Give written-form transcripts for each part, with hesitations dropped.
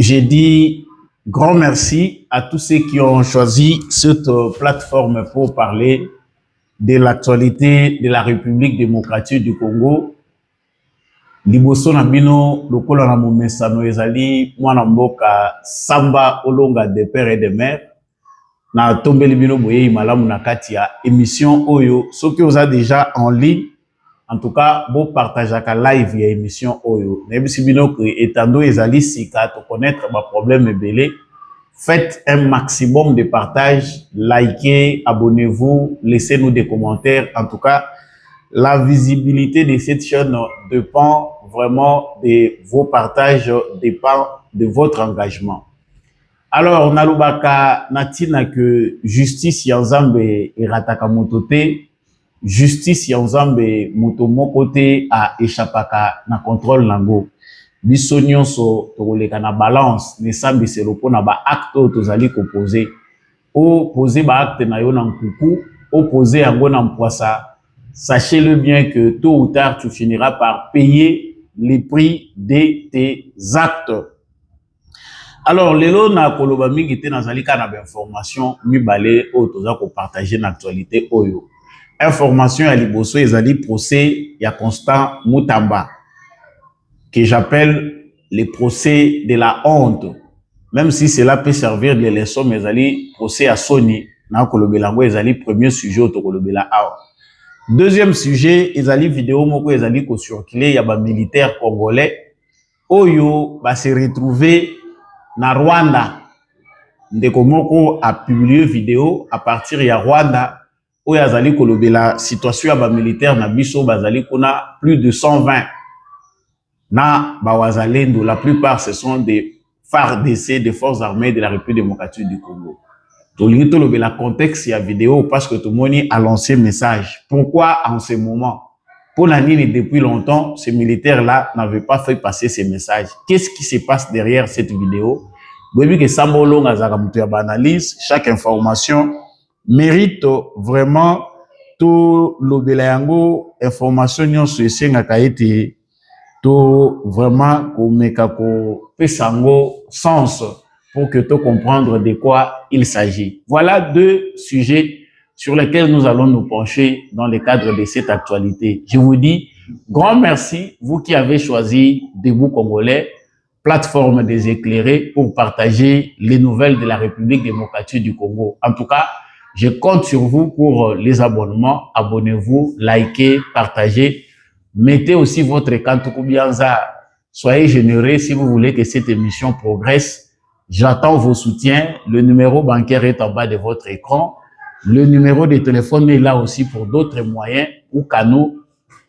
J'ai dit grand merci à tous ceux qui ont choisi cette plateforme pour parler de l'actualité de la République démocratique du Congo. Liboso na bino lokola na momesano ezali mwana mboka Samba Olonga de père et de mère. Na tombeli bino boye malamu na kati ya émission oyo soki oza déjà en ligne. En tout cas, bon partage à live et émission oyo. Même si bino que etando ezali sika to connaître ma problème belé, faites un maximum de partage, likez, abonnez-vous, laissez-nous des commentaires. En tout cas, la visibilité de cette chaîne dépend vraiment de vos partages, dépend de votre engagement. Alors, nalubaka natina que justice yanzambe erataka motote. Justice ya nzambe moto moko te a échappaka na contrôle nango. Biso nyonso tokoleka na balance nesambiselo mpona ba acte oyo tozali kopoze. Opposer ba acte na yo na nkuku, opposer yango na mpwasa. Sachez-le bien que tôt ou tard tu finiras par payer les prix de tes actes. Alors, lelo na koloba mingi te nazali ka na ba information mibale oyo toza ko partager na actualité oyo. Information à liboso ezali procès ya Constant Mutamba que j'appelle le procès de la honte, même si cela peut servir de leçon, mais ezali procès à Sony na kolobelango ezali premier sujet to kolobela awa. Deuxième sujet ezali vidéo moko ezali ko circuler ya ba militaire congolais oyo ba se retrouver na Rwanda. Ndeko moko a publié vidéo à partir ya Rwanda. Oyo azali kolobela situation ya ba militaire na biso bazali kuna plus de 120 na bawazalendo. La plupart ce sont des FARDC, des forces armées de la République démocratique du Congo. Tolingi tolobela contexte ya vidéo parce que tout le monde a lancé message. Pourquoi en ce moment? Pour la ligne depuis longtemps, ces militaires-là n'avaient pas fait passer ces messages. Qu'est-ce qui se passe derrière cette vidéo? Vous voyez que Samba Olonga azaka analyse chaque information mérite vraiment tout lobela yango information nyonso esengaka ete to vraiment komeka ko pesango sens pour que tu comprendre de quoi il s'agit. Voilà deux sujets sur lesquels nous allons nous pencher dans le cadre de cette actualité. Je vous dis grand merci, vous qui avez choisi Debout Congolais, plateforme des éclairés pour partager les nouvelles de la République démocratique du Congo. En tout cas, je compte sur vous pour les abonnements. Abonnez-vous, likez, partagez. Mettez aussi votre Kantoku Bianza. Soyez généreux si vous voulez que cette émission progresse. J'attends vos soutiens. Le numéro bancaire est en bas de votre écran. Le numéro de téléphone est là aussi pour d'autres moyens ou canaux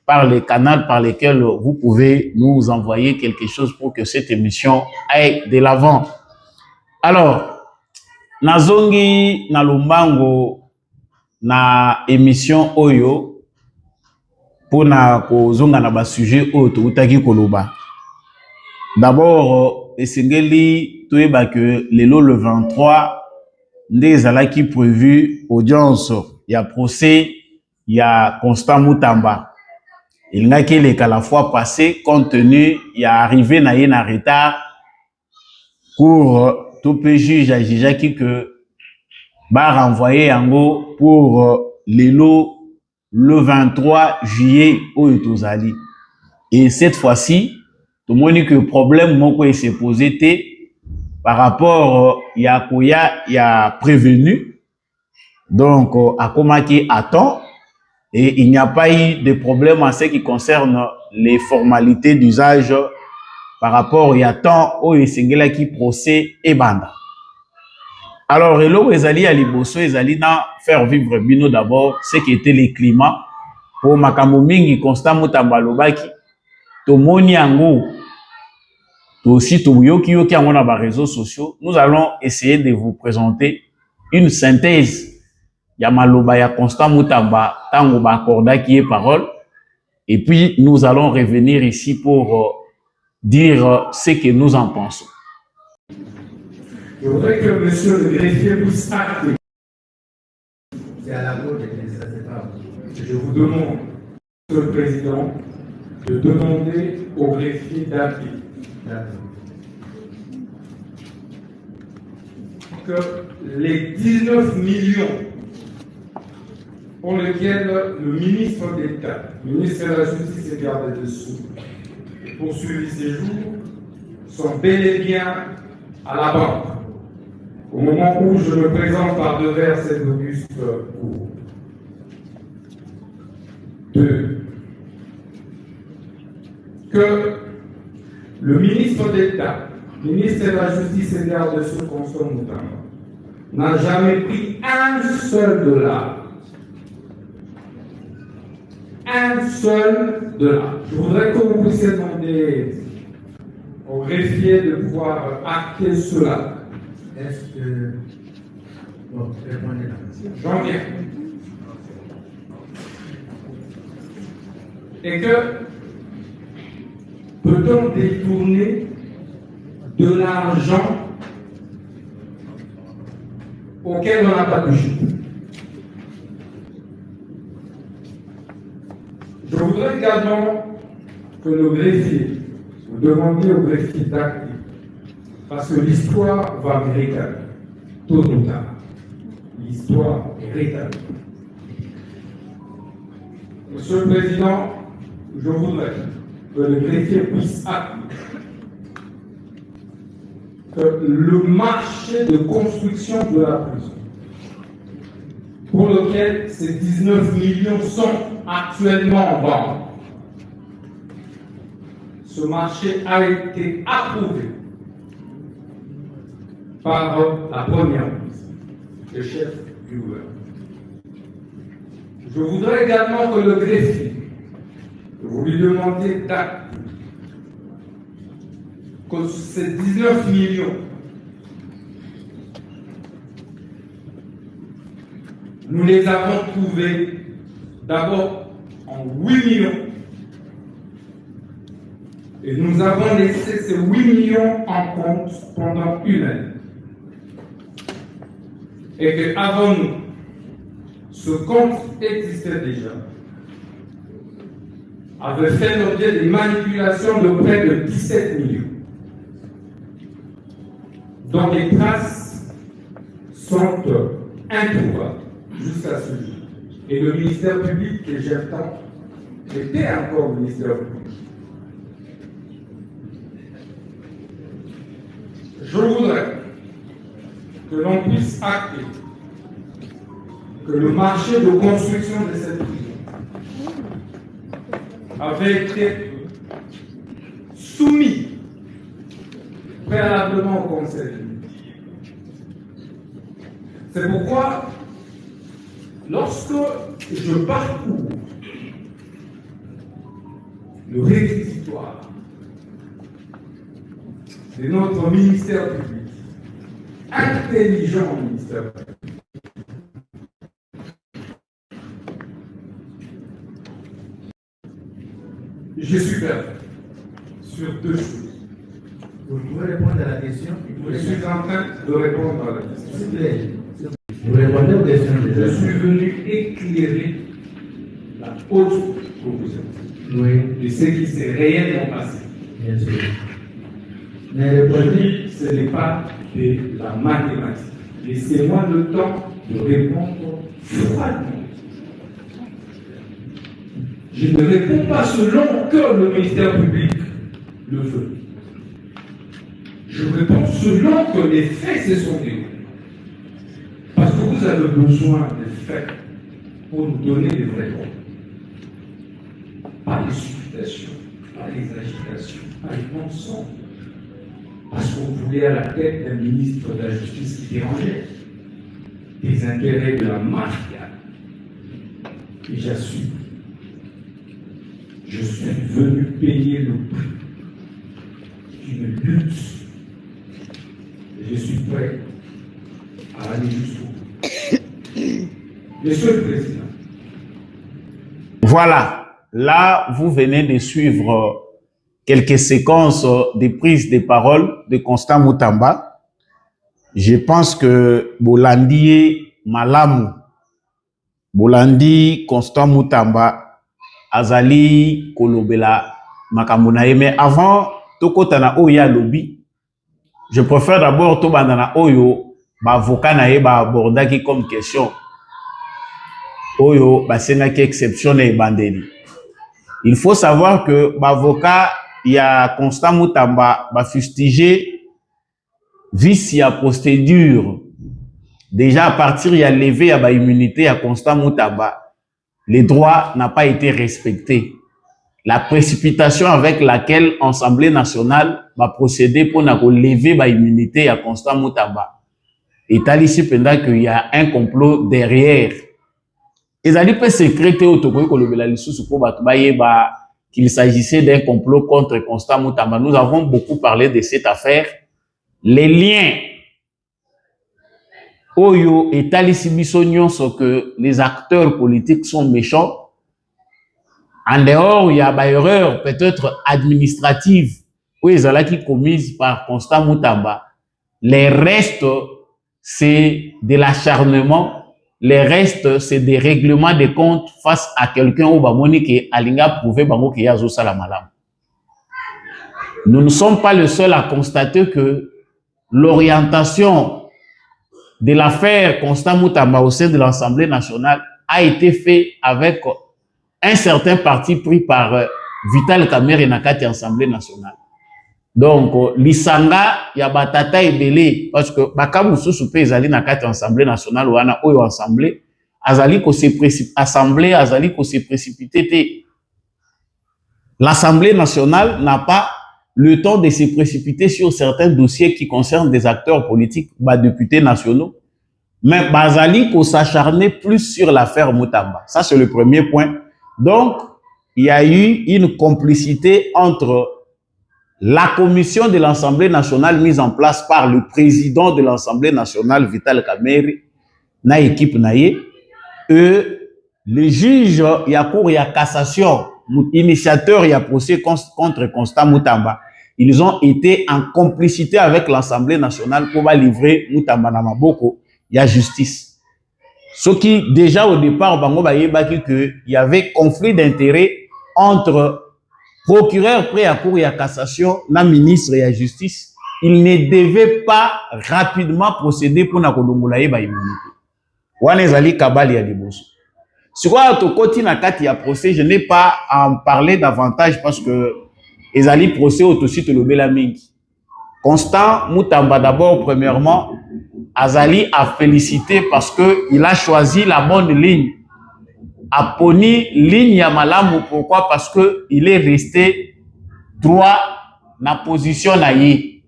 par les canaux par lesquels vous pouvez nous envoyer quelque chose pour que cette émission aille de l'avant. Alors, nazongi na lumbango na émission oyo pona kozonga na ba sujet oyo toutaki koloba. D'abord, esengeli toyeba que lelo le 23 nde ezalaki prévu audience ya procès ya Constant Mutamba. Il n'a qu'à la fois passé compte tenu ya arrivé na ye na retard pour tout peut juge à Jijaki que ba renvoyer yango pour le 23 juillet au Tozali. Et cette fois-ci, tout le monde que le problème moko s'est posé par rapport ya koya ya prévenu. Donc à komaki attend et il n'y a pas eu de problème en ce qui concerne les formalités d'usage par rapport à temps où il s'engage qui procès et banda. Alors, Relo Ezali à Liboso, Ezali na faire vivre bino d'abord ce qui était le climat pour makambo mingi Constant Mutamba lobaki to moni yango to aussi to yoki yango na ba réseaux sociaux. Nous allons essayer de vous présenter une synthèse ya maloba ya Constant Mutamba tango ba accorda qui est parole et puis nous allons revenir ici pour dire ce que nous en pensons. Je voudrais que monsieur le greffier puisse acter. C'est à la gauche de ça, c'est pas. Je vous demande, monsieur le président, de demander au greffier d'acter. que les 19 millions pour lesquels le ministre d'État, le ministre de la Justice et garde des Sceaux, poursuivi ses jours, sont bel et bien à la banque. Au moment où je me présente par devers cette auguste cour. 2. Que le ministre d'État, ministre de la Justice et garde des Sceaux, Constant Moutamba, n'a jamais pris un seul dollar. Un seul dollar. Je voudrais que vous puissiez demander au greffier de pouvoir acter cela. Est-ce que... Bon, répondez là. J'en viens. Et que peut-on détourner de l'argent auquel on n'a pas touché? Je voudrais également que nos greffiers, vous demandiez aux greffiers d'acter, parce que l'histoire va me réclamer, tôt ou tard. L'histoire est rétablie. Monsieur le Président, je voudrais que le greffier puisse acter que le marché de construction de la prison, pour lequel ces 19 millions sont actuellement en vente, ce marché a été approuvé par la première ministre, le chef du gouvernement. Je voudrais également que le greffier, vous lui demandiez d'acter que ces 19 millions, nous les avons trouvés d'abord en 8 millions. Et nous avons laissé ces 8 millions en compte pendant une année. Et qu'avant nous, ce compte existait déjà, avait fait l'objet des manipulations de près de 17 millions, dont les traces sont introuvables jusqu'à ce jour. Et le ministère public que j'attends était encore ministère public. Je voudrais que l'on puisse acter que le marché de construction de cette prison avait été soumis préalablement au Conseil. C'est pourquoi, lorsque je parcours le réquisitoire de notre ministère public, intelligent ministère public, je suis perdu sur deux choses. Vous pouvez répondre à la question. Je suis en train de répondre à la question. S'il vous plaît. Vous répondez aux questions déjà. Je suis venu éclairer la haute proposition Oui, de ce qui s'est réellement passé. bien sûr. Mais Je répondez. dis, ce n'est pas de la mathématique. Laissez-moi le temps de répondre froidement. Je ne réponds pas selon que le ministère public le veut. Je réponds selon que les faits se sont déroulés. Parce que vous avez besoin des faits pour nous donner les vrais droits. Pas les supputations, pas les agitations, pas les mensonges. Parce qu'on voulait à la tête d'un ministre de la Justice qui dérangeait des intérêts de la mafia. Et j'assume. Je suis venu payer le prix d'une lutte. Et je suis prêt à aller jusqu'au bout. Monsieur le Président. Voilà, là, vous venez de suivre quelques séquences de prise de parole de Constant Moutamba. Je pense que Bolandi Malamu, Bolandi Constant Moutamba, Azali Kolobela Makamunaye. Mais avant, Tokotana Oya Lobby, je préfère d'abord Tobandana Oyo avocat na ye abordaki comme question oyo basengaki exception na ebandeli. Il faut savoir que avocat ya Constant Mutamba fustigé vice ya procédure. Déjà à partir ya levé ya immunité à Constant Mutamba, les droits n'a pas été respectés. La précipitation avec laquelle l'Assemblée nationale va procéder pour lever l'immunité à Constant Mutamba est ici pendant qu'il y a un complot derrière. Et ça dit peut secréter qu'il s'agissait d'un complot contre Constant Mutamba. Nous avons beaucoup parlé de cette affaire. Les liens Oyo et Talisibisonion sont que les acteurs politiques sont méchants. En dehors, il y a une erreur peut-être administrative qui est commise par Constant Mutamba. Les restes, c'est de l'acharnement. Les restes, c'est des règlements de comptes face à quelqu'un au Bamoni qui a prouvé qu'il y a Salamalam. Nous ne sommes pas les seuls à constater que l'orientation de l'affaire Constant Mutamba au sein de l'Assemblée nationale a été faite avec un certain parti pris par Vital Kamerhe Nakati Assemblée nationale. Donc, l'Isanga, il y a batata et belé, parce que Bakamu Sousoupe Azali Nakati Assemblée nationale, ou Ana Oyo Assemblée, Azali ko se précipité. L'Assemblée nationale n'a pas le temps de se précipiter sur certains dossiers qui concernent des acteurs politiques, députés nationaux, mais Bazali ko s'acharner plus sur l'affaire Mutamba. Ça, c'est le premier point. Donc, il y a eu une complicité entre la commission de l'Assemblée nationale mise en place par le président de l'Assemblée nationale, Vital Kamerhe, na équipe naïe, et les juges, il y a cour, il y a cassation, initiateur, il y a procès contre Constant Mutamba. Ils ont été en complicité avec l'Assemblée nationale pour livrer Mutamba na maboko, il y a justice. Ce qui, déjà au départ, il y avait conflit d'intérêts entre procureur près à cour et à cassation, la ministre et la justice. Il ne devait pas rapidement procéder pour na kodongolaye ba immunité. Wana ezali kabali ya liboso. Sikoyo to koti na kati ya procès, je n'ai pas à en parler davantage parce que ezali procès autosi to lobela mingi. Constant Mutamba d'abord premièrement, Azali a félicité parce que il a choisi la bonne ligne. A poni ligne ya malamu, pourquoi? Parce que il est resté droit na position na ye.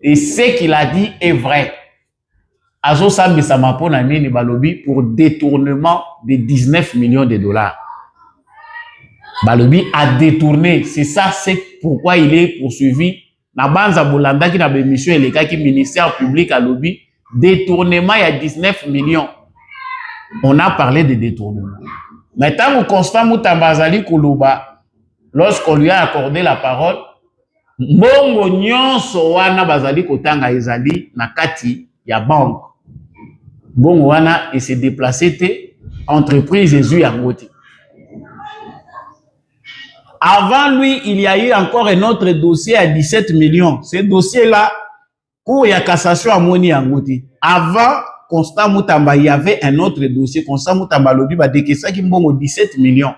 Et ce qu'il a dit est vrai. Azo sambi samapo na nini balobi pour détournement de 19 millions de dollars. Balobi a détourné, c'est ça, c'est pourquoi il est poursuivi. Na banza bolanda ki na bémission eleka ki ministère public à lobby détournement il y a 19 millions. On a parlé de détournement. Maintenant, Constant Mutamba azali kuluba, lorsqu'on lui a accordé la parole, mbongo nyonso wana bazali kotanga ezali na kati ya banque. Mbongo wana et s'est déplacé te entreprise ezu yangote. Avant lui, il y a eu encore un autre dossier à 17 millions. Ce dossier-là, cour ya cassation à moni yangote. Avant Constant Mutamba, il y avait un autre dossier. Constant Mutamba lobi ba dekesa ki mbongo 17 millions.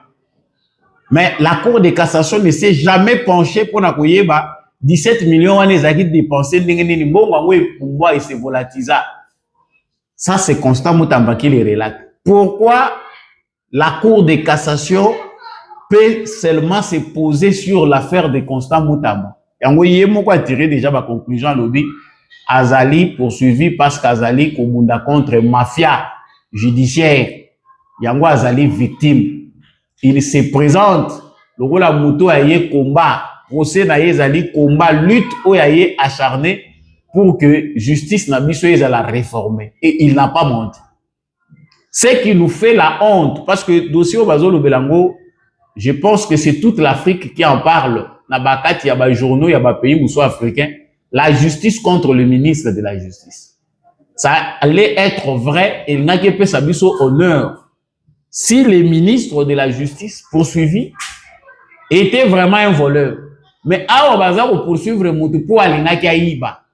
Mais la cour de cassation ne s'est jamais penchée pour na koyeba 17 millions wana ezaki dépensé ndenge nini mbongo ngo pouvoir et se volatisa. Ça c'est Constant Mutamba qui le relate. Pourquoi la cour de cassation peut seulement se poser sur l'affaire de Constant Mutamba? Yango yemo ko tirer déjà ba conclusion lobi Azali poursuivi parce qu'Azali Kobunda contre mafia judiciaire. Yango Azali victime. Il se présente. Le rôle à Mouto aye combat. Procès na Azali combat lutte ou aye acharné pour que justice na biso la réformer. Et il n'a pas menti. Ce qui nous fait la honte parce que dossier au Bazolo Belango, je pense que c'est toute l'Afrique qui en parle. Na bakati ya ba journaux ya ba pays mousso africain. La justice contre le ministre de la justice. Ça allait être vrai et il n'a que fait sa biso honneur. Si le ministre de la justice poursuivi était vraiment un voleur. Mais à Obaza, pour poursuivre Moutou pour aller Iba.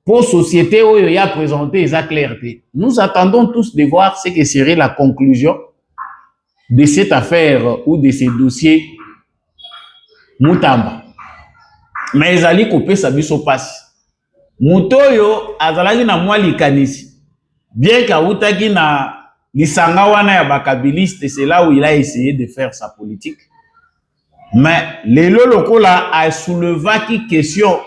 pour société où il y a présenté sa clarté. Nous attendons tous de voir ce que serait la conclusion de cette affaire ou de ces dossiers Mutamba. Mais ezali kopé sa biso passe. Mutoyo azalaki na mwa likanisi. Bien qu'autaki na lisanga wana ya bakabiliste, c'est là où il a essayé de faire sa politique. Mais lelo lokola a soulevaki question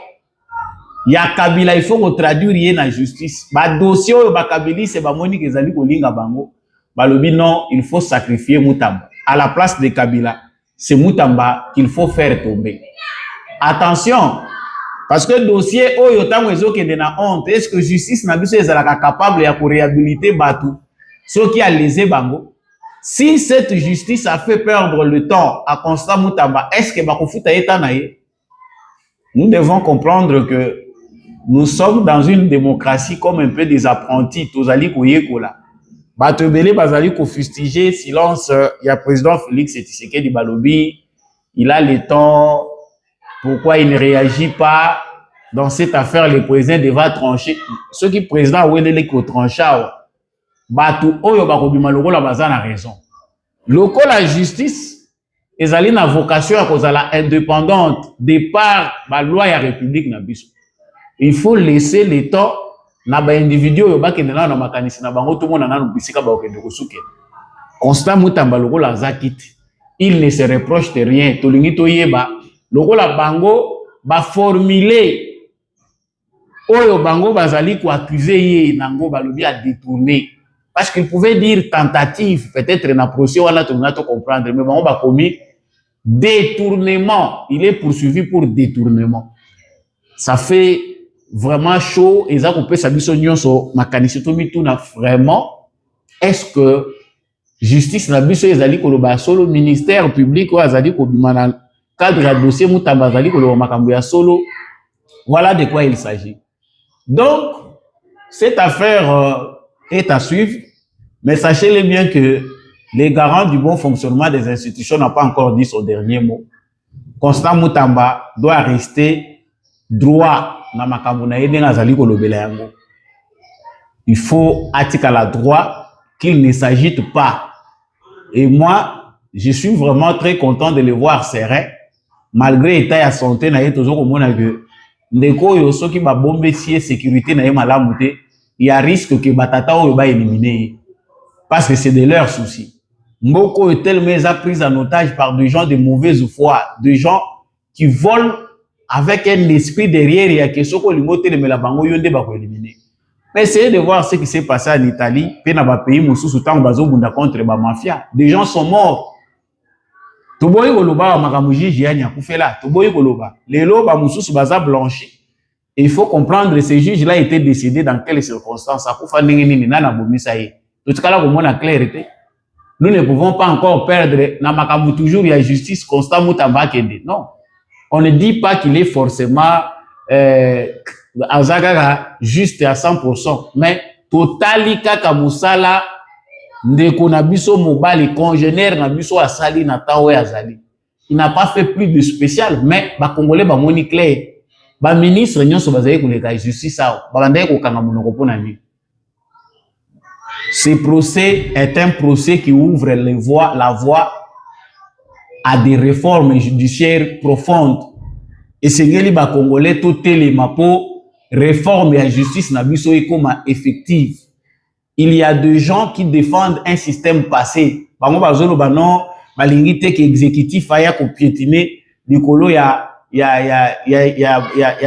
ya Kabila, il faut traduire na justice. Ba dossier oyo bakabiliste bamoni kezali kolinga bango. Balobi non, il faut sacrifier Mutamba. À la place de Kabila, c'est Mutamba qu'il faut faire tomber. Attention, parce que le dossier oyo tango ezokende na honte, est-ce que justice na biso ezalaka capable ya ko réhabiliter batu ceux qui a lésé bango? Si cette justice a fait perdre le temps à Constant Mutamba, est-ce que bakofuta eta na ye? Nous devons comprendre que nous sommes dans une démocratie comme un peu des apprentis, tozali koyekola. Bato belé bazali ko fustiger silence, il y a président Félix Tshisekedi balobi, il a le temps. Pourquoi il ne réagit pas dans cette affaire? Le président devra trancher. Ceux qui président ouelele ko trancha, batu oyo bakobima lokola bazana raison. Lokola justice ezali na vocation à kozala indépendante de par la loi ya république na biso. Il faut laisser le temps na ba individu oyo bakende na makanisi na bango tout mona na bisika ba okende kosuke. Constant Mutamba lokola zakiti. Il ne se reproche de rien. Tolingi toyeba lokola bango ba formuler oyo bango bazali ko accuser ye nango balobi a détourner, parce qu'il pouvait dire tentative peut-être na procès wala tona to comprendre, mais bango ba commis détournement, il est poursuivi pour détournement. Ça fait vraiment chaud et ça qu'on peut sabiso nyonso makanisi to mituna vraiment, est-ce que justice na biso ezali koloba solo ministère public ou azali ko bimana cadre ya dossier Mutamba zali koloba makambo ya solo? Voilà de quoi il s'agit. Donc cette affaire est à suivre, mais sachez-le bien que les garants du bon fonctionnement des institutions n'ont pas encore dit son dernier mot. Constant Mutamba doit rester droit na makambo na ye ndenga zali kolobela yango. Il faut atikala droit, qu'il ne s'agite pas. Et moi, je suis vraiment très content de le voir serein. Malgré l'état de santé, na ye toujours comme on a vu, ndeko yo soki ba bombe si sécurité na ye malamu te, il y a risque que batata o ba éliminer parce que c'est de leurs soucis. Mboko est tellement pris en otage par des gens de mauvaise foi, des gens qui volent avec un esprit derrière et que soko limote le mela bango yonde ba ko éliminer. Mais essayez de voir ce qui s'est passé en Italie, pe na ba pays mosusu tango bazo bunda contre ba mafia. Des gens sont morts. Toboyi koloba makambo jiji ya nyakufela, toboyi koloba. Lelo ba mususu baza blanchi. Et il faut comprendre que ces juges là étaient décédés dans quelles circonstances. Akufa ndenge nini na bomisa ye. Totikala ko mona clarté. Nous ne pouvons pas encore perdre na makambo toujours ya justice Constant Mutamba kende. Non. On ne dit pas qu'il est forcément azagara juste à 100%, mais totali kaka musala ndeko na biso mobali congénère na biso asali na tawe azali. Il n'a pas fait plus de spécial, mais ba congolais ba moni clair. Ba ministre nyonso bazali koleka justice sao. Ba bandai ko kanga monoko pona ni. Ce procès est un procès qui ouvre la voie à des réformes judiciaires profondes. Et c'est ngeli ba congolais tout telema po réforme ya justice na biso ekoma effective. Il y a des gens qui défendent un système passé. Bango bazolo banon balingi te ki exécutif aya ko piétiner likolo ya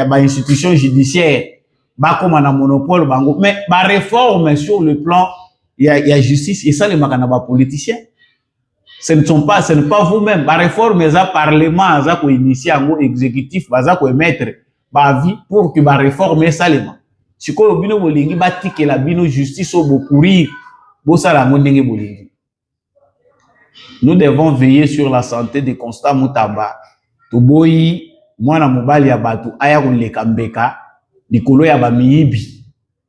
ba institution judiciaire. Ba koma na monopole bango, mais ba réforme sur le plan ya justice et ça les makana ba politiciens. Ce n'est pas vous-même. Ba réforme za parlement za ko initier ngo exécutif baza ko émettre ba vie pour que ba réforme ça les sikoyo bino bolingi batikela bino justice au bokourir bosala ndenge bolingi. Nous devons veiller sur la santé de Constant Mutamba. Toboyi mwana mobali ya batu aya koleka mbeka likolo ya ba miyibi.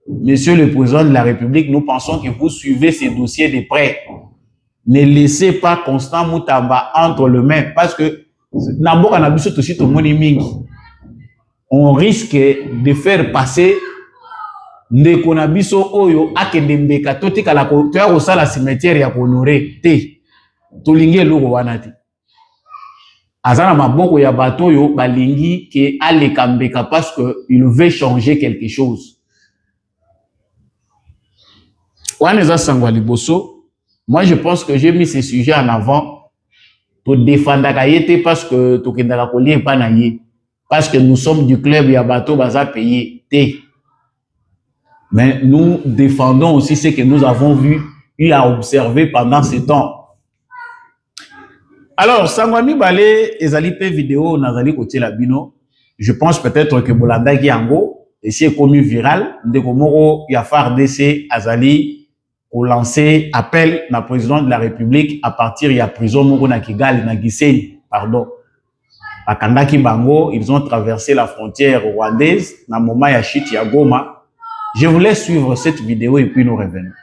Monsieur le président de la République, nous pensons que vous suivez ces dossiers de près. Ne laissez pas Constant Mutamba entre les mains parce que on risque de faire passer ndeko na biso oyo akende mbeka totikala toya kosala cimetière ya kohonoré te tolingi eloko wana te aza na maboko ya bato oyo balingi ke aleka mbeka parce que il veut changer quelque chose wana eza sango ya liboso. Moi je pense que j'ai mis ce sujet en avant pour défendre Kayete parce que tokendaka kolia epa na ye parce que nous sommes du club ya bato baza payé te. Mais nous défendons aussi ce que nous avons vu et à observer pendant ce temps. Alors, Sangwami Balé, ezali pe vidéo nazali kotie la bino. Je pense peut-être que Bolanda Giango, et c'est comme viral, ndeko moko ya FARDC azali pour lancer appel na président de la République à partir ya prison moko na Kigali na Gisenyi, pardon. Akandaki bango, ils ont traversé la frontière rwandaise na moment ya chute ya Goma. Je vous laisse suivre cette vidéo et puis nous revenons.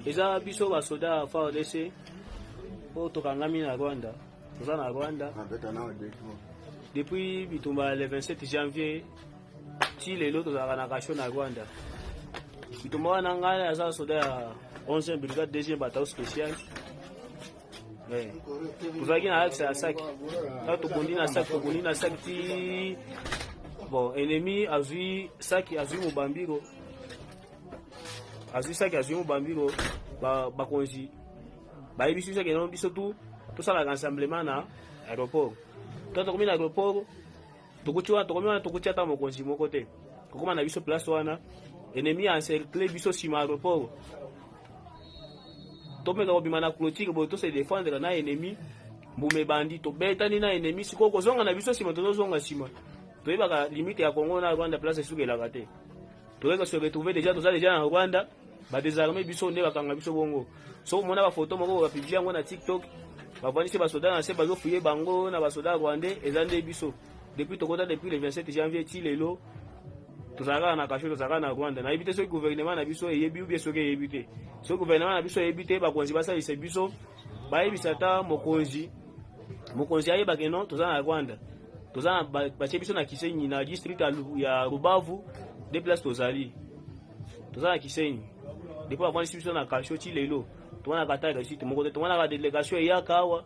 Eza biso basoda FARDC po tokangami na Rwanda. Toza na Rwanda depuis bitumba le 27 janvier ti lelo tozalaka na kasho na Rwanda. Bitumba wana ngai aza soda ya 11e brigade 2e bataillon spécial. Tozalaki na axe ya Saki. Tokondi na Saki ti bon, ennemi azui Saki azui Mubambiro. Azui Saki azui Mubambiro bakonzi. Bayebi biso ke non biso tout ça la rassemblement na aéroport. Quand on na aéroport, tokuti ata mokonzi moko te. Kokoma na biso place wana, ennemi a encerclé biso sima aéroport. Tomeka kobima na clôture bo to se défendre na ennemi. Mbume bandi to betani na ennemi siko kozonga na biso sima tozonga sima. Toyebaka limite ya Congo na Rwanda place esukelaka te. Toyeka se retrouver déjà na Rwanda ba désarmer biso nde bakanga biso bongo. So mona ba photo moko ba publier yango na TikTok. Ba vanisi ba soda na se bazo fuyer bango na ba soda rwandais ezande biso. Depuis tokota depuis le 27 janvier ti lelo tozalaka na kasho tozalaka na Rwanda. Na ebite so gouvernement na biso eyebi ou bien so ke ebite. So gouvernement na biso ebite ba konzi basa lise biso ba ebisa ta mokonzi ayeba ke non tozala na Rwanda. Tozana bache biso na Kisenyi na district ya Rubavu de place tozali. Tozana Kisenyi. Depuis avant biso na kasho ti lelo. Tona kata ka site moko te tona ka délégation ya kawa.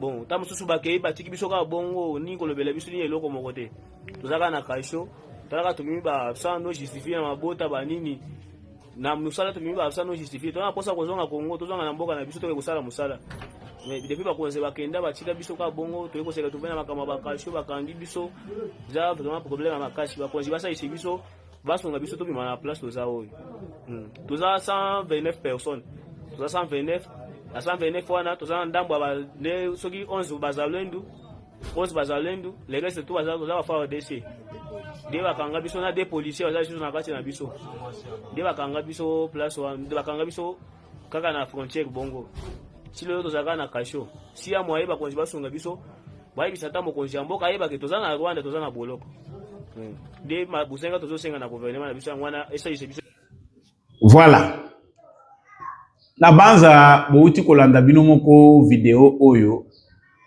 Bon, tamu susu bakei batiki biso ka bongo ni kolobela biso ni eloko moko te. Tozaka na kasho. Tozaka tumimi ba sans no justifier na mabota ba nini. Na musala tumimi ba sans no justifier. Tona posa kozonga Kongo, tozonga na mboka na biso to kosala musala. Mais depuis bakonze bakenda batika biso ka bongo to ekoseka tuvena makama bakasho bakangi biso za vraiment problème na makashi bakonzi basa isi biso basonga biso to bima na place toza oyo. Toza 129 personnes. Toza 129 wana toza ndambo ba ne soki 11 bazalendu les restes tout baza ba FARDC. De bakanga biso na des policiers baza biso na kati na biso. De bakanga biso place wana de bakanga biso kaka na frontière bongo. Si le tozaka na kasho si ya moye bakonzi basunga biso bayebisa ta mokonzi ya mboka ayeba ke toza na Rwanda toza na boloko de mabusenga tozosenga na gouvernement na biso ngwana esalise biso. Voilà, na banza bouti kolanda bino moko vidéo oyo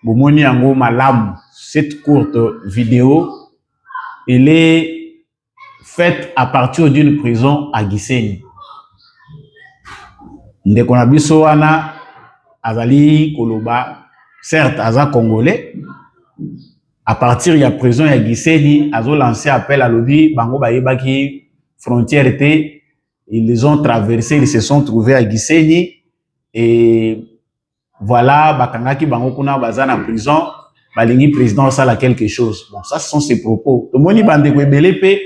bomoni yango malamu. Cette courte vidéo elle est faite à partir d'une prison à Gisenyi. Ndeko na biso wana azali koloba, certes aza congolais, à partir de la prison ya Gisenyi azo lancé appel à l'ONU bango bayebaki frontière était, ils les ont traversés, ils se sont trouvés à Gisenyi et voilà bakangaki bango kuna baza na prison balingi président sala quelque chose. Bon, ça ce sont ses propos. Le moni bande ko ebele pe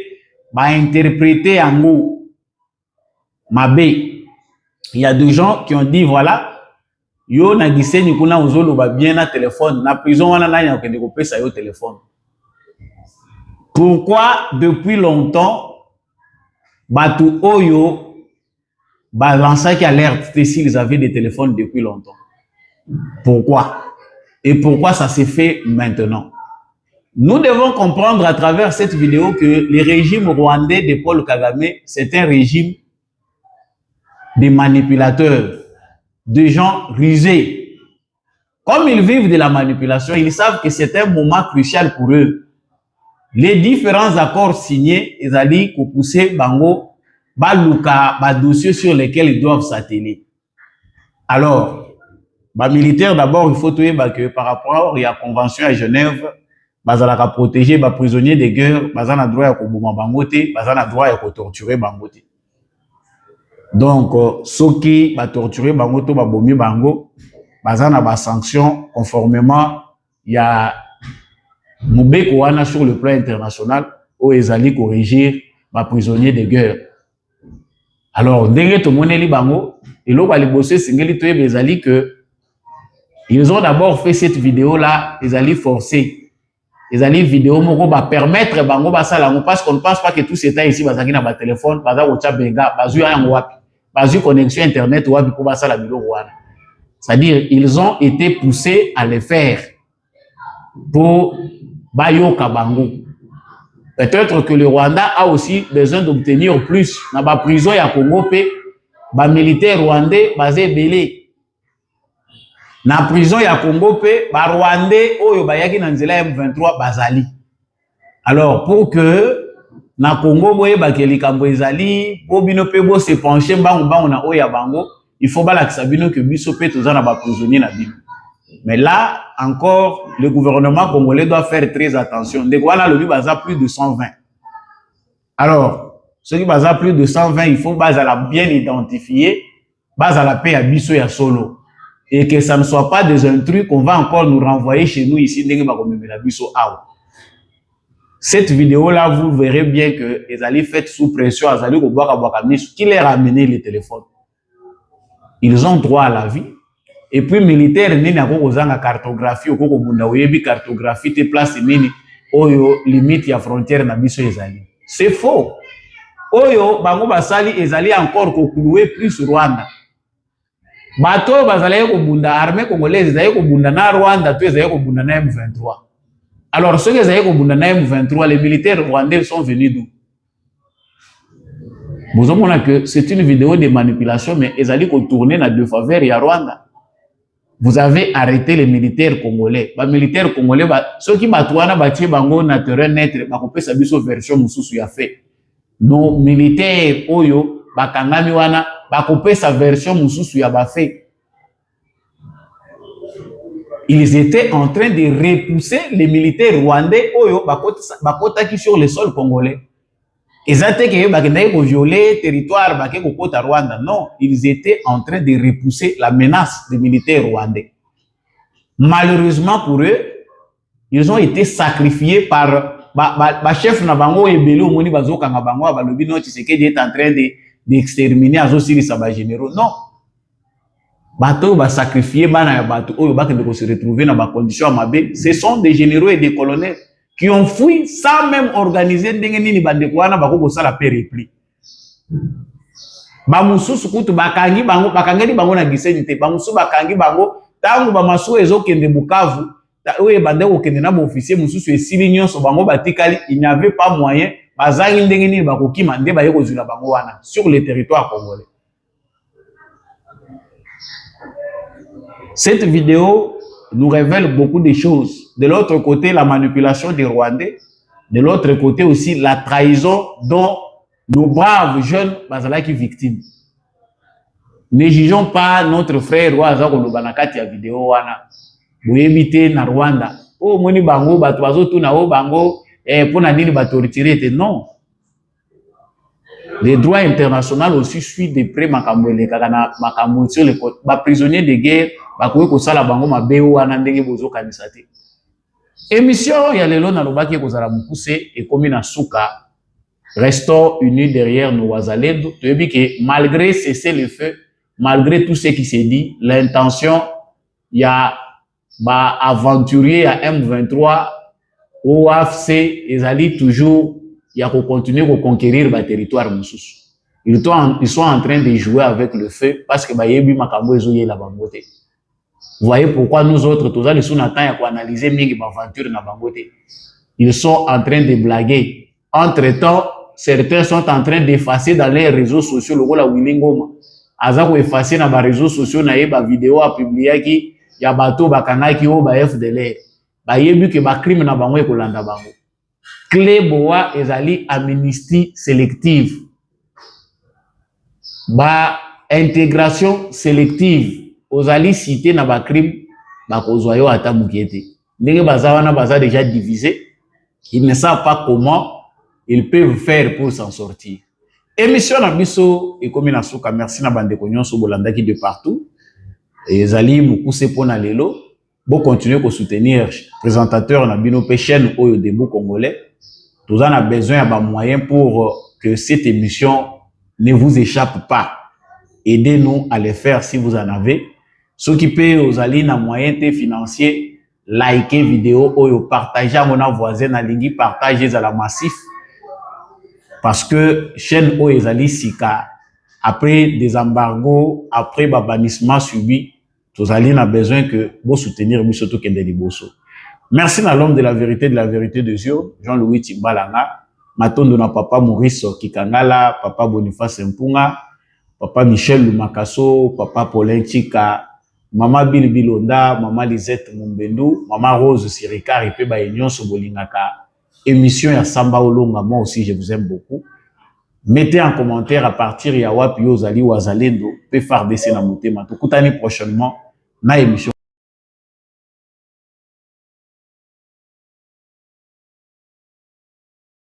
ba interpréter yango mabe. Il y a des gens qui ont dit voilà yo na Gisenyi kuna uzolo ba bien na téléphone na prison wana na ya okende ko pesa yo téléphone. Pourquoi depuis longtemps batu oyo ba lancaki alerte s'ils avaient des téléphones depuis longtemps? Pourquoi? Et pourquoi ça s'est fait maintenant? Nous devons comprendre à travers cette vidéo que le régime rwandais de Paul Kagame, c'est un régime de manipulateurs, de gens rusés. Comme ils vivent de la manipulation, ils savent que c'est un moment crucial pour eux. Les différents accords signés, ils allaient pousser bango, baluka, ba dossiers sur lesquels ils doivent s'atteler. Alors, les militaires, d'abord, il faut que par rapport à la convention à Genève, bazalaka protéger les prisonniers de guerre, bazana droit à koboma bangote, bazana droit à torturer bangote. Donc, ceux qui ba torturer bangoto, ba bomi bango, bazana ba sanction conformément il y a Moubeko wana sur le plan international où ils allaient corriger les prisonniers de guerre. Alors, ndenge to moneli bango, et l'eau va les bosser singeli to bezali que ils ont d'abord fait cette vidéo là, ils allaient forcer. Ils allaient vidéo moko ba permettre bango ba sala parce qu'on ne pense pas que tout c'est ici bazaki na ba téléphone, baza ko benga, bazu ya wapi, bazu connexion internet wapi pour ba sala bilo wana. C'est-à-dire ils ont été poussés à le faire pour bayoka bango. Peut-être que le Rwanda a aussi besoin d'obtenir plus. Dans la prison, il y a Congo, les militaires rwandais basés belé. Dans la prison, il y a Congo, les Rwandais, qui sont M23 bazali. Alors, pour que dans Congo, il faut se pencher, il faut que biso pe tozana ba prisonnier na bino. Mais là, encore, le gouvernement congolais doit faire très attention. De quoi là, le Liban a plus de 120. Alors, ceux qui ont plus de 120, il faut bien identifier, la paix à biso et à solo. Et que ça ne soit pas des intrus qu'on va encore nous renvoyer chez nous ici. Cette vidéo-là, vous verrez bien que les alliés faits sous pression, qui leur a amené les téléphones. Ils ont droit à la vie. Et puis militaire nini akozanga cartographie okokobunda oyebi cartographie te place nini oyo limite ya frontière na biso ezali. C'est faux. Oyo bango basali ezali encore kokuluer plus Rwanda. Bato bazali kobunda armée congolaise ezali kobunda na Rwanda to ezali kobunda na M23. Alors ceux qui ezali kobunda na M23, les militaires rwandais sont venus d'où? Vous avez que c'est une vidéo de manipulation mais ezali ko tourner na deux faveurs ya Rwanda. Vous avez arrêté les militaires congolais. Les militaires congolais, ceux qui batouana bâti bango na terrain net, bakopé sa biso version mususu ya fait. Nos militaires oyo bakangami wana bakopé sa version mususu ya ba fait. Ils étaient en train de repousser les militaires rwandais oyo bakota qui sur le sol congolais. Ils étaient que violer territoire bakota Rwanda. Non, ils étaient en train de repousser la menace des militaires rwandais. Malheureusement pour eux, ils ont été sacrifiés par chef na bango ebelo moni bazoka nga bango balobi no Tshisekedi est en train d'exterminer azosiri sa ba généraux. Non. Bato ba sacrifier bana ya bato oyo bakende ko se retrouver na ba conditions mabe. Ce sont des généraux et des colonels qui ont fui sans même organiser ndenge nini bandeko wana bakoko sala péripli. Ba mususu kutu bakangi bango bakangeli bango na Gisenyi te, ba mususu bakangi bango tangu ba maso ezokende Bukavu, oye bandeko kende na ba officier mususu esili nyonso bango batikali, il n'y avait pas moyen bazangi ndenge nini bakokima nde baye kozula bango wana sur le territoire congolais. Cette vidéo nous révèle beaucoup de choses. De l'autre côté, la manipulation des Rwandais. De l'autre côté aussi, la trahison dont nos braves jeunes bazalaki victimes. Ne jugeons pas notre frère Waza Kolobanakati ya vidéo wana. Boyebite na Rwanda. Oh, moni bango, batuazo tu na o bango, pona nini batortirete. Non. Les droits internationaux aussi suivent de près makambwele kakana makambo sur les prisonniers de guerre, bakowe kosala bango mabeo wana ndenge bozo kanisate. Émission ya lelo na lobaki kozala mukuse et komi na suka. Restons unis derrière nos wazalendo. Tu as vu que malgré cesser le feu, malgré tout ce qui s'est dit, l'intention y a ba aventurier à M23 ou AFC ils allaient toujours il y a qu'on continue à conquérir le territoire mususu. Ils sont en train de jouer avec le feu parce que bayebi makambo ezoye la bangote. Vous voyez pourquoi nous autres tous les sous n'attend ya ko analyser mingi aventure na bangote. Ils sont en train de blaguer. Entre-temps, certains sont en train d'effacer dans les réseaux sociaux le la Wilingoma. Aza ko effacer na ba réseaux sociaux na yeba vidéo a publier ki ya bato bakana ki o ba FDLR. Bayebi que ba crime na bango ekolanda bango. clé boa ezali amnistie sélective. Ba intégration sélective. Ozali cité na ba crime ba kozwayo ata mukiete. Ndenge baza wana baza déjà divisé. Ils ne savent pas comment ils peuvent faire pour s'en sortir. Émission na biso ekomi na suka, merci na bande ko nyonso bolandaki de partout. Et zali mukuse pona lelo, bo continuer ko soutenir présentateur na bino pe chaîne Oyo Debout Congolais. Nous avons besoin de moyens pour que cette émission ne vous échappe pas. Aidez-nous à le faire si vous en avez. Ceux qui peuvent aux alliés na moyens financiers, likez vidéo ou partagez à mon voisin na lingi, partagez à la massif. Parce que chaîne Oezali Sika, après des embargos, après le bannissement subi, tous alliés n'a besoin que vous soutenir Bisoto Kendeli Bosso. Merci à l'homme de la vérité de Dieu, Jean-Louis Timbalanga, Matondo na papa Maurice Kikangala, papa Boniface Mpunga, papa Michel Lumakaso, papa Paulin Chika, maman Bill Bilonda, maman Lisette Mumbendu, maman Rose Sirikari, pe ba Union Sobolingaka. Émission ya Samba Olonga, moi aussi je vous aime beaucoup. Mettez en commentaire à partir ya wapi ozali wazalendo pe FARDC na motema. Tokutani prochainement na émission